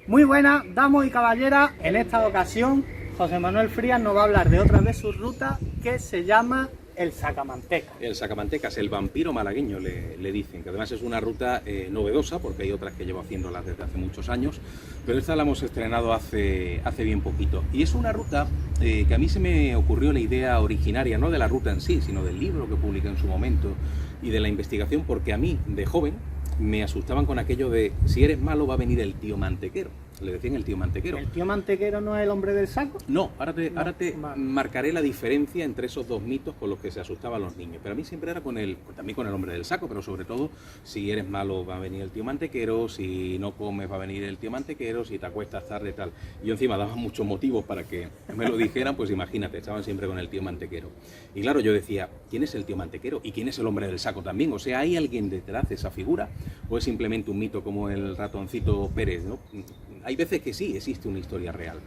Muy buenas, damos y caballeras. En esta ocasión, José Manuel Frías nos va a hablar de otra de sus rutas que se llama el Sacamantecas. El Sacamantecas, el vampiro malagueño, le dicen, que además es una ruta novedosa, porque hay otras que llevo haciéndolas desde hace muchos años, pero esta la hemos estrenado hace bien poquito. Y es una ruta que a mí se me ocurrió la idea originaria, no de la ruta en sí, sino del libro que publiqué en su momento y de la investigación, porque a mí, de joven, me asustaban con aquello de si eres malo va a venir el tío mantequero. Le decían el tío mantequero. ¿El tío mantequero no es el hombre del saco? No, ahora te Vale. marcaré la diferencia entre esos dos mitos con los que se asustaban los niños. Pero a mí siempre era también con el hombre del saco, pero sobre todo, si eres malo va a venir el tío mantequero, si no comes va a venir el tío mantequero, si te acuestas tarde tal. Y yo encima daba muchos motivos para que me lo dijeran, pues imagínate, estaban siempre con el tío mantequero. Y claro, yo decía, ¿quién es el tío mantequero? ¿Y quién es el hombre del saco también? O sea, ¿hay alguien detrás de esa figura? ¿O es simplemente un mito como el ratoncito Pérez, ¿no? Hay veces que sí existe una historia real.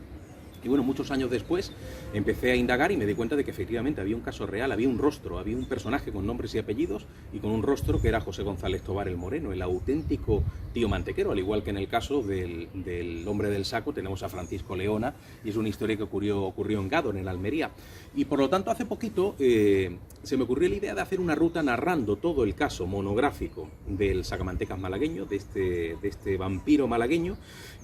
Y bueno, muchos años después empecé a indagar y me di cuenta de que efectivamente había un caso real, había un rostro, había un personaje con nombres y apellidos y con un rostro que era José González Tobar el Moreno, el auténtico tío mantequero, al igual que en el caso del hombre del saco tenemos a Francisco Leona y es una historia que ocurrió en Gádor, en Almería. Y por lo tanto hace poquito se me ocurrió la idea de hacer una ruta narrando todo el caso monográfico del Sacamantecas malagueño, de este vampiro malagueño,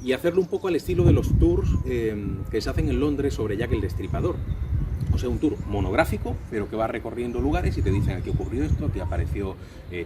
y hacerlo un poco al estilo de los tours que se hacen en Londres sobre Jack el Destripador. O sea, un tour monográfico, pero que va recorriendo lugares y te dicen aquí ocurrió esto, aquí apareció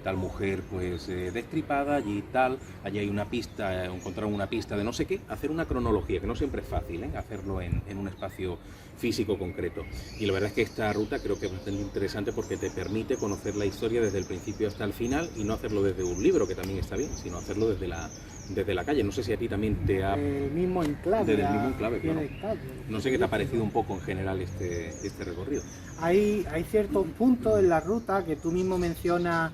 tal mujer pues destripada, allí tal, allí hay una pista, encontraron una pista de no sé qué, hacer una cronología, que no siempre es fácil, hacerlo en un espacio físico concreto. Y la verdad es que esta ruta creo que es bastante interesante porque te permite conocer la historia desde el principio hasta el final y no hacerlo desde un libro, que también está bien, sino hacerlo desde la calle. No sé si a ti también te ha... El mismo enclave. Desde el mismo enclave, claro. Calle. No sé qué te ha parecido un poco en general este recorrido. Hay ciertos puntos en la ruta que tú mismo mencionas,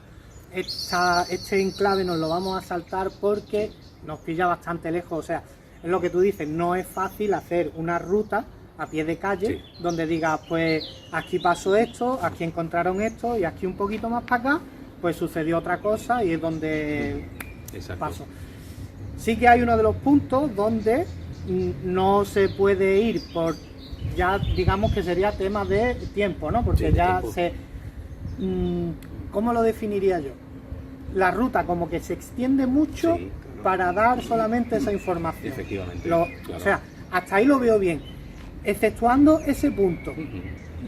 este enclave nos lo vamos a saltar porque nos pilla bastante lejos. O sea, es lo que tú dices, no es fácil hacer una ruta a pie de calle, sí, donde digas, pues aquí pasó esto, aquí encontraron esto y aquí un poquito más para acá, pues sucedió otra cosa y es donde pasó. Sí que hay uno de los puntos donde no se puede ir por, ya digamos que sería tema de tiempo, ¿no? Porque sí, ya se... ¿Cómo lo definiría yo? La ruta como que se extiende mucho, sí, claro, para dar solamente esa información. Efectivamente. Claro. O sea, hasta ahí lo veo bien, exceptuando ese punto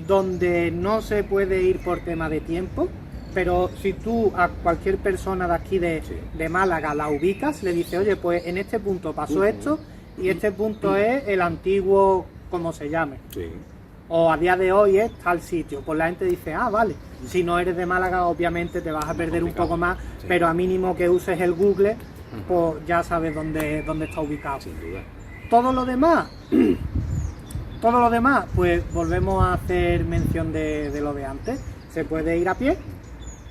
donde no se puede ir por tema de tiempo. Pero si tú a cualquier persona de aquí de Málaga la ubicas, le dices, oye, pues en este punto pasó esto y este punto es el antiguo, como se llame. Sí. O a día de hoy es tal sitio. Pues la gente dice, ah, vale. Si no eres de Málaga, obviamente te vas a perder un poco más, sí, pero a mínimo que uses el Google, pues ya sabes dónde está ubicado. Sin duda. Todo lo demás, pues volvemos a hacer mención de lo de antes. Se puede ir a pie.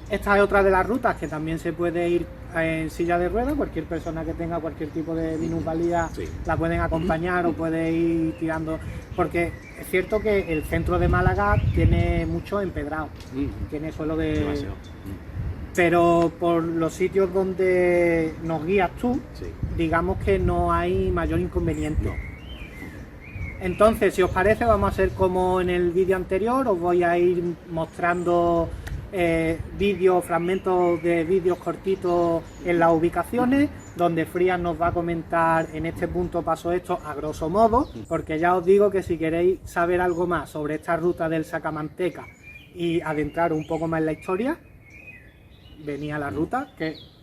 Esta es otra de las rutas que también se puede ir en silla de ruedas. Cualquier persona que tenga cualquier tipo de minusvalía, sí, la pueden acompañar o puede ir tirando, porque es cierto que el centro de Málaga tiene mucho empedrado, tiene suelo de... Demasiado. Pero por los sitios donde nos guías tú, sí, digamos que no hay mayor inconveniente. No. Entonces, si os parece, vamos a hacer como en el vídeo anterior, os voy a ir mostrando fragmentos de vídeos cortitos en las ubicaciones, donde Frías nos va a comentar en este punto pasó esto a grosso modo, porque ya os digo que si queréis saber algo más sobre esta ruta del Sacamantecas y adentrar un poco más en la historia, venid a la ruta.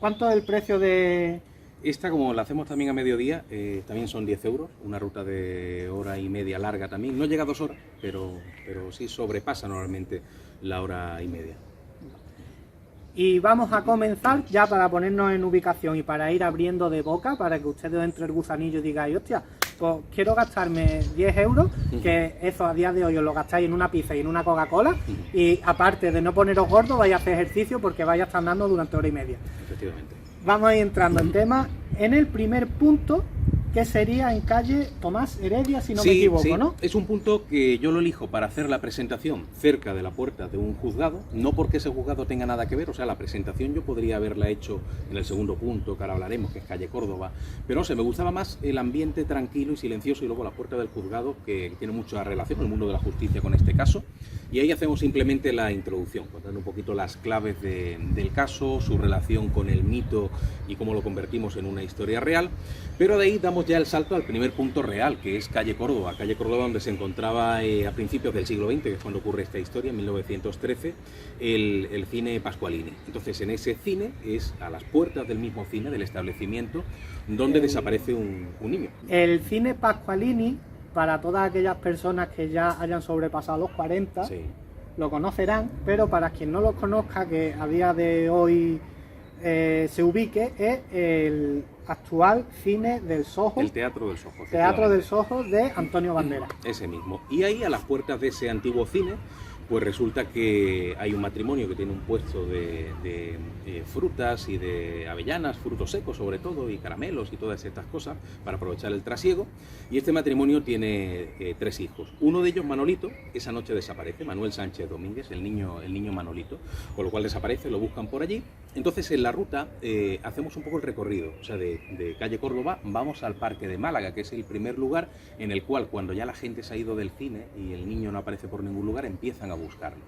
¿Cuánto es el precio de...? Esta, como la hacemos también a mediodía, también son 10 euros, una ruta de hora y media larga también, no llega a 2 horas, pero sí sobrepasa normalmente la hora y media. Y vamos a comenzar ya para ponernos en ubicación y para ir abriendo de boca, para que ustedes entre el gusanillo y digáis, hostia, pues quiero gastarme 10 euros, que eso a día de hoy os lo gastáis en una pizza y en una Coca-Cola, y aparte de no poneros gordos, vais a hacer ejercicio porque vais a estar andando durante hora y media. Efectivamente. Vamos a ir entrando en tema. En el primer punto que sería en calle Tomás Heredia, si no Sí, me equivoco, sí. ¿no? Es un punto que yo lo elijo para hacer la presentación cerca de la puerta de un juzgado, no porque ese juzgado tenga nada que ver, o sea, la presentación yo podría haberla hecho en el segundo punto, que ahora hablaremos, que es calle Córdoba, pero no sé, me gustaba más el ambiente tranquilo y silencioso y luego la puerta del juzgado, que tiene mucha relación con el mundo de la justicia con este caso, y ahí hacemos simplemente la introducción, contando un poquito las claves del caso, su relación con el mito y cómo lo convertimos en una historia real, pero de ahí damos ya el salto al primer punto real, que es calle Córdoba, donde se encontraba a principios del siglo XX, que es cuando ocurre esta historia, en 1913, el cine Pasqualini. Entonces, en ese cine es a las puertas del mismo cine, del establecimiento, donde desaparece un niño. El cine Pasqualini, para todas aquellas personas que ya hayan sobrepasado los 40, Sí. lo conocerán, pero para quien no lo conozca, que a día de hoy se ubique, es el actual cine del Soho, El Teatro del Soho. Teatro efectivamente. del Soho de Antonio Banderas. Ese mismo. Y ahí, a las puertas de ese antiguo cine, pues resulta que hay un matrimonio que tiene un puesto de frutas y de avellanas, frutos secos sobre todo, y caramelos y todas estas cosas, para aprovechar el trasiego. Y este matrimonio tiene 3 hijos. Uno de ellos, Manolito, esa noche desaparece, Manuel Sánchez Domínguez, el niño Manolito, con lo cual desaparece, lo buscan por allí. Entonces, en la ruta hacemos un poco el recorrido, o sea, de calle Córdoba vamos al Parque de Málaga, que es el primer lugar en el cual, cuando ya la gente se ha ido del cine y el niño no aparece por ningún lugar, empiezan a buscarlo.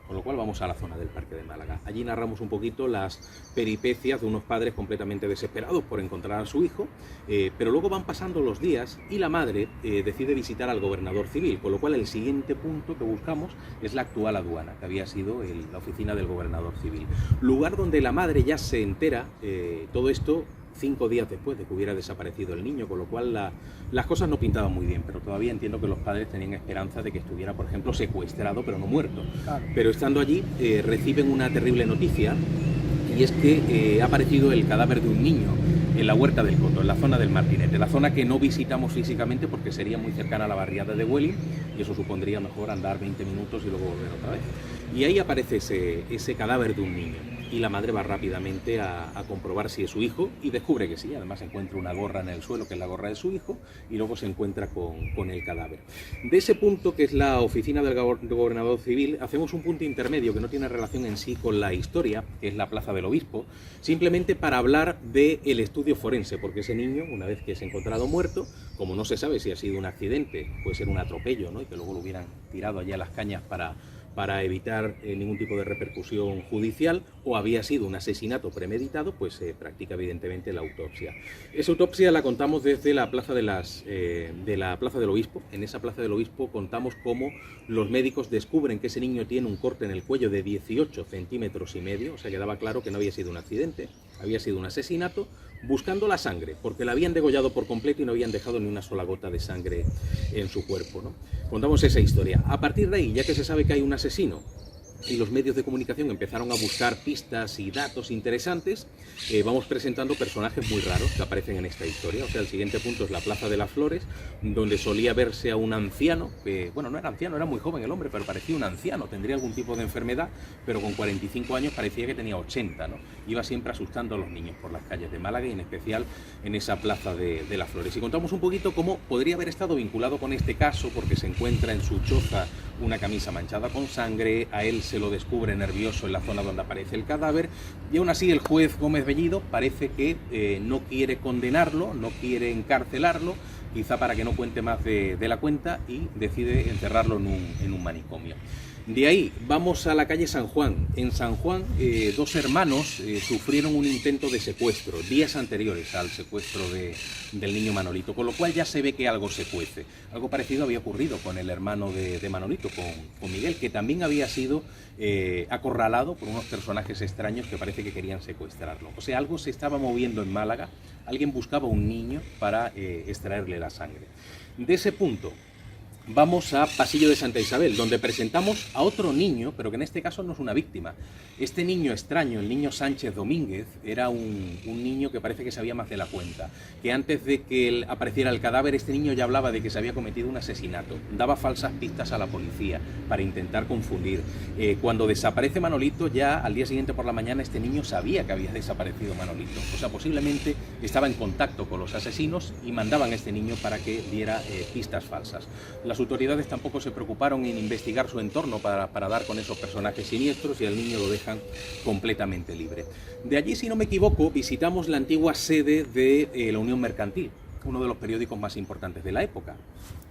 Con lo cual vamos a la zona del Parque de Málaga. Allí narramos un poquito las peripecias de unos padres completamente desesperados por encontrar a su hijo, pero luego van pasando los días y la madre decide visitar al gobernador civil, con lo cual el siguiente punto que buscamos es la actual aduana, que había sido la oficina del gobernador civil. Lugar donde la madre ya se entera, todo esto 5 días después de que hubiera desaparecido el niño, con lo cual las cosas no pintaban muy bien, pero todavía entiendo que los padres tenían esperanza de que estuviera, por ejemplo, secuestrado, pero no muerto. Claro. Pero estando allí, reciben una terrible noticia, y es que ha aparecido el cadáver de un niño en la Huerta del Coto, en la zona del Martinete, la zona que no visitamos físicamente porque sería muy cercana a la barriada de Huelin, y eso supondría mejor andar 20 minutos y luego volver otra vez. Y ahí aparece ese cadáver de un niño. Y la madre va rápidamente a comprobar si es su hijo y descubre que sí. Además encuentra una gorra en el suelo, que es la gorra de su hijo, y luego se encuentra con el cadáver. De ese punto, que es la oficina del gobernador civil, hacemos un punto intermedio que no tiene relación en sí con la historia, que es la Plaza del Obispo, simplemente para hablar del estudio forense, porque ese niño, una vez que es encontrado muerto, como no se sabe si ha sido un accidente, puede ser un atropello, ¿no? Y que luego lo hubieran tirado allá a las cañas para evitar ningún tipo de repercusión judicial, o había sido un asesinato premeditado, pues se practica evidentemente la autopsia. Esa autopsia la contamos desde la Plaza de la Plaza del Obispo. En esa Plaza del Obispo contamos cómo los médicos descubren que ese niño tiene un corte en el cuello de 18 centímetros y medio, o sea, quedaba claro que no había sido un accidente, había sido un asesinato, buscando la sangre, porque la habían degollado por completo y no habían dejado ni una sola gota de sangre en su cuerpo, ¿no? Contamos esa historia. A partir de ahí, ya que se sabe que hay un asesino y los medios de comunicación empezaron a buscar pistas y datos interesantes, vamos presentando personajes muy raros que aparecen en esta historia. O sea, el siguiente punto es la Plaza de las Flores, donde solía verse a un anciano, que, bueno, no era anciano, era muy joven el hombre, pero parecía un anciano, tendría algún tipo de enfermedad, pero con 45 años parecía que tenía 80, ¿no? Iba siempre asustando a los niños por las calles de Málaga y en especial en esa Plaza de las Flores. Y contamos un poquito cómo podría haber estado vinculado con este caso, porque se encuentra en su choza una camisa manchada con sangre, a él se lo descubre nervioso en la zona donde aparece el cadáver, y aún así el juez Gómez Bellido parece que no quiere condenarlo, no quiere encarcelarlo, quizá para que no cuente más de la cuenta, y decide encerrarlo en un manicomio. De ahí vamos a la calle San Juan. En San Juan, 2 hermanos sufrieron un intento de secuestro días anteriores al secuestro del niño Manolito, con lo cual ya se ve que algo se cuece. Algo parecido había ocurrido con el hermano de Manolito, con Miguel, que también había sido acorralado por unos personajes extraños que parece que querían secuestrarlo. O sea, algo se estaba moviendo en Málaga, alguien buscaba un niño para extraerle la sangre. De ese punto vamos a Pasillo de Santa Isabel, donde presentamos a otro niño, pero que en este caso no es una víctima. Este niño extraño, el niño Sánchez Domínguez, era un niño que parece que sabía más de la cuenta, que antes de que apareciera el cadáver, este niño ya hablaba de que se había cometido un asesinato, daba falsas pistas a la policía para intentar confundir. Cuando desaparece Manolito, ya al día siguiente por la mañana este niño sabía que había desaparecido Manolito, o sea, posiblemente estaba en contacto con los asesinos y mandaban a este niño para que diera pistas falsas. Las autoridades tampoco se preocuparon en investigar su entorno para dar con esos personajes siniestros y al niño lo dejan completamente libre. De allí, si no me equivoco, visitamos la antigua sede de la Unión Mercantil, uno de los periódicos más importantes de la época.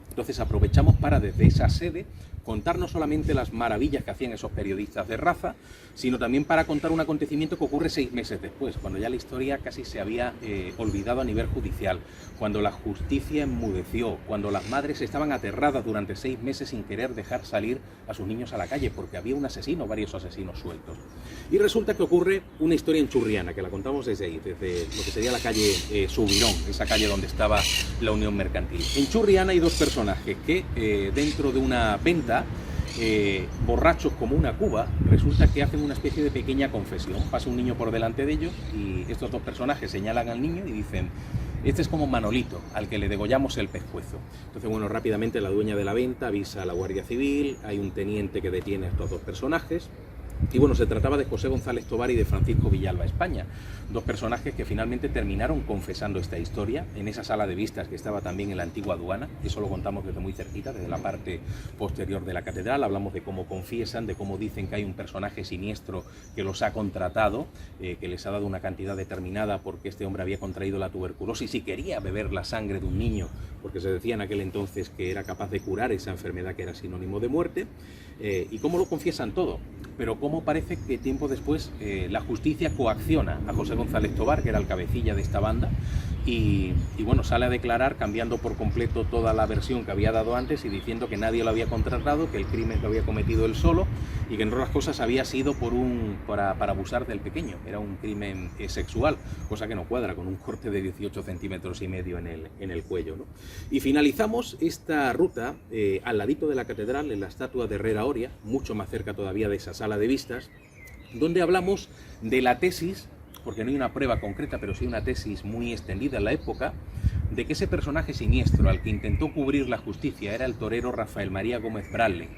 Entonces aprovechamos para desde esa sede contar no solamente las maravillas que hacían esos periodistas de raza, sino también para contar un acontecimiento que ocurre 6 meses después, cuando ya la historia casi se había olvidado a nivel judicial, cuando la justicia enmudeció, cuando las madres estaban aterradas durante 6 meses sin querer dejar salir a sus niños a la calle, porque había un asesino, varios asesinos sueltos. Y resulta que ocurre una historia en Churriana, que la contamos desde ahí, desde lo que sería la calle Subirón, esa calle donde estaba la Unión Mercantil. En Churriana hay 2 personajes que dentro de una venta, borrachos como una cuba, resulta que hacen una especie de pequeña confesión. Pasa un niño por delante de ellos y estos 2 personajes señalan al niño y dicen: este es como Manolito, al que le degollamos el pescuezo. Entonces, bueno, rápidamente la dueña de la venta avisa a la Guardia Civil, hay un teniente que detiene a estos 2 personajes. Y bueno, se trataba de José González Tovar y de Francisco Villalba España, 2 personajes que finalmente terminaron confesando esta historia en esa sala de vistas que estaba también en la antigua aduana. Eso lo contamos desde muy cerquita, desde la parte posterior de la catedral. Hablamos de cómo confiesan, de cómo dicen que hay un personaje siniestro que los ha contratado, que les ha dado una cantidad determinada porque este hombre había contraído la tuberculosis y quería beber la sangre de un niño, porque se decía en aquel entonces que era capaz de curar esa enfermedad que era sinónimo de muerte. Y cómo lo confiesan todo, pero cómo parece que tiempo después la justicia coacciona a José González Tovar, que era el cabecilla de esta banda, y bueno, sale a declarar cambiando por completo toda la versión que había dado antes y diciendo que nadie lo había contratado, que el crimen lo había cometido él solo y que en otras cosas había sido para abusar del pequeño. Era un crimen sexual, cosa que no cuadra con un corte de 18,5 centímetros en el cuello, ¿no? Y finalizamos esta ruta al ladito de la catedral, en la estatua de Herrera Oria, mucho más cerca todavía de esa sala de vistas, donde hablamos de la tesis, porque no hay una prueba concreta, pero sí una tesis muy extendida en la época, de que ese personaje siniestro al que intentó cubrir la justicia era el torero Rafael María Gómez Bradley,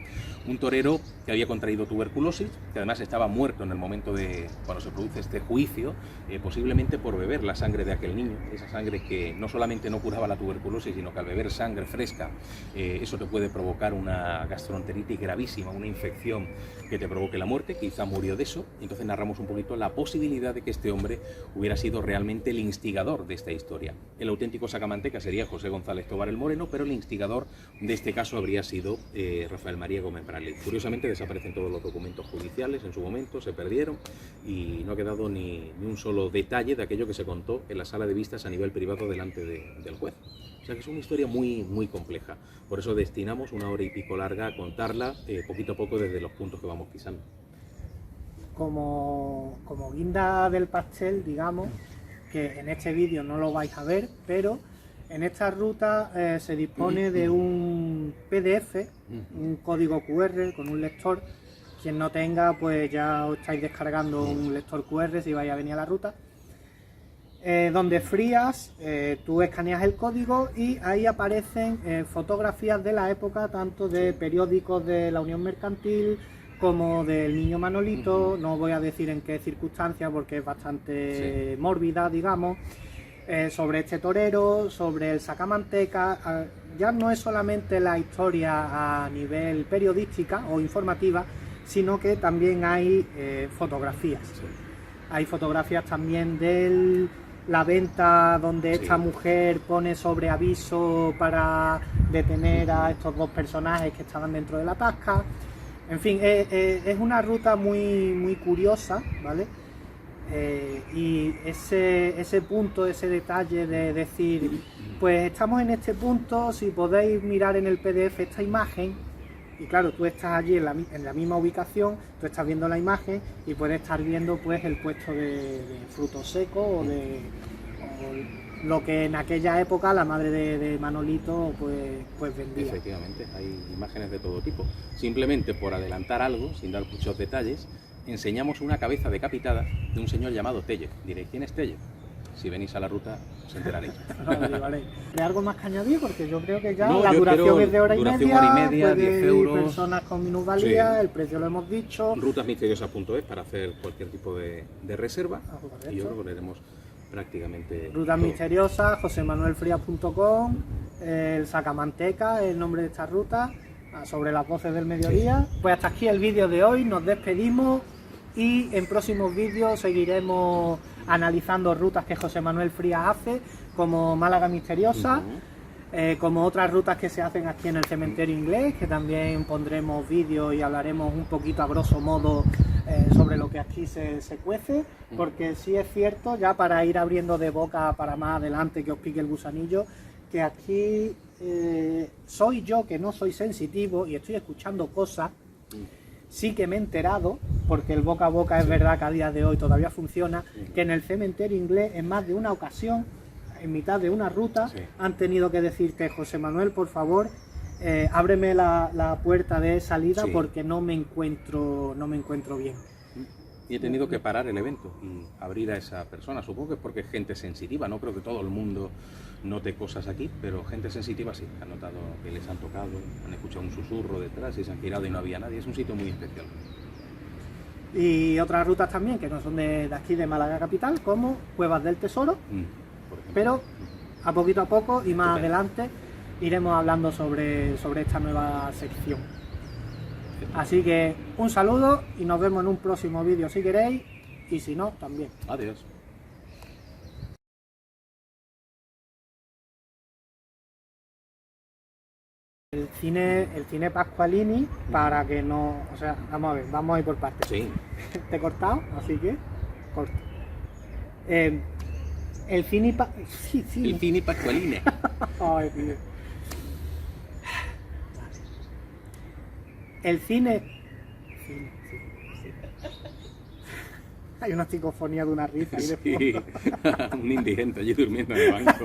un torero que había contraído tuberculosis, que además estaba muerto en el momento de cuando se produce este juicio, posiblemente por beber la sangre de aquel niño, esa sangre que no solamente no curaba la tuberculosis, sino que al beber sangre fresca, eso te puede provocar una gastroenteritis gravísima, una infección que te provoque la muerte. Quizá murió de eso. Entonces narramos un poquito la posibilidad de que este hombre hubiera sido realmente el instigador de esta historia. El auténtico sacamanteca sería José González Tovar el Moreno, pero el instigador de este caso habría sido Rafael María Gómez Bradley. Curiosamente desaparecen todos los documentos judiciales en su momento, se perdieron y no ha quedado ni un solo detalle de aquello que se contó en la sala de vistas a nivel privado delante del juez. O sea que es una historia muy, muy compleja. Por eso destinamos 1 hora y pico larga a contarla poquito a poco desde los puntos que vamos pisando. Como guinda del pastel, digamos, que en este vídeo no lo vais a ver, pero en esta ruta se dispone de un PDF, un código QR con un lector. Quien no tenga, pues ya os estáis descargando un lector QR si vais a venir a la ruta. Donde frías, tú escaneas el código y ahí aparecen fotografías de la época, tanto de periódicos de la Unión Mercantil como del niño Manolito. No voy a decir en qué circunstancias porque es bastante mórbida, digamos. Sobre este torero, sobre el sacamanteca. Ya no es solamente la historia a nivel periodística o informativa, sino que también hay fotografías. Hay fotografías también de la venta donde esta mujer pone sobre aviso para detener a estos 2 personajes que estaban dentro de la tasca. En fin, es una ruta muy, muy curiosa, ¿vale? Y ese punto, ese detalle de decir, pues estamos en este punto, si podéis mirar en el PDF esta imagen, y claro, tú estás allí en la misma ubicación, tú estás viendo la imagen y puedes estar viendo pues el puesto de frutos secos o lo que en aquella época la madre de Manolito pues vendía. Efectivamente, hay imágenes de todo tipo. Simplemente por adelantar algo, sin dar muchos detalles, enseñamos una cabeza decapitada de un señor llamado Tellez. Diréis, ¿quién es Tellez? Si venís a la ruta, os enteraréis. Vale. ¿Hay algo más que añadir? Porque yo creo que ya No, la yo duración creo es de hora y media, hora 10 ir euros. personas con minusvalía, Sí. el precio lo hemos dicho. Rutasmisteriosas.es para hacer cualquier tipo de reserva. Correcto. Y yo creo que lo haremos prácticamente Rutas todo. Misteriosas, josemanuelfrias.com, el Sacamanteca, el nombre de esta ruta, sobre las voces del mediodía. Pues hasta aquí el vídeo de hoy, nos despedimos y en próximos vídeos seguiremos analizando rutas que José Manuel Frías hace, como Málaga Misteriosa, como otras rutas que se hacen aquí en el cementerio inglés, que también pondremos vídeos y hablaremos un poquito a grosso modo sobre lo que aquí se cuece, porque sí es cierto, ya para ir abriendo de boca para más adelante que os pique el gusanillo, que aquí soy yo que no soy sensitivo y estoy escuchando cosas. Sí que me he enterado, porque el boca a boca es verdad que a día de hoy todavía funciona, que en el cementerio inglés en más de una ocasión, en mitad de una ruta, han tenido que decirte, José Manuel, por favor, ábreme la puerta de salida porque no me encuentro bien. Y he tenido que parar el evento y abrir a esa persona. Supongo que es porque es gente sensitiva. No creo que todo el mundo note cosas aquí, pero gente sensitiva sí. Han notado que les han tocado, han escuchado un susurro detrás y se han girado y no había nadie. Es un sitio muy especial. Y otras rutas también que no son de aquí de Málaga capital, como Cuevas del Tesoro, por ejemplo. pero a poco y más adelante iremos hablando sobre esta nueva sección. Así que un saludo y nos vemos en un próximo vídeo si queréis, y si no, también. Adiós. El cine Pasqualini, para que no... O sea, vamos a ver, vamos a ir por partes. Sí. Te he cortado, así que corto. El cine... El cine Pasqualini. Ay, tío. El cine... Hay una psicofonía de una risa ahí de fondo. Sí. Un indigente allí durmiendo en el banco.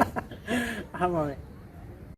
Vamos a ver.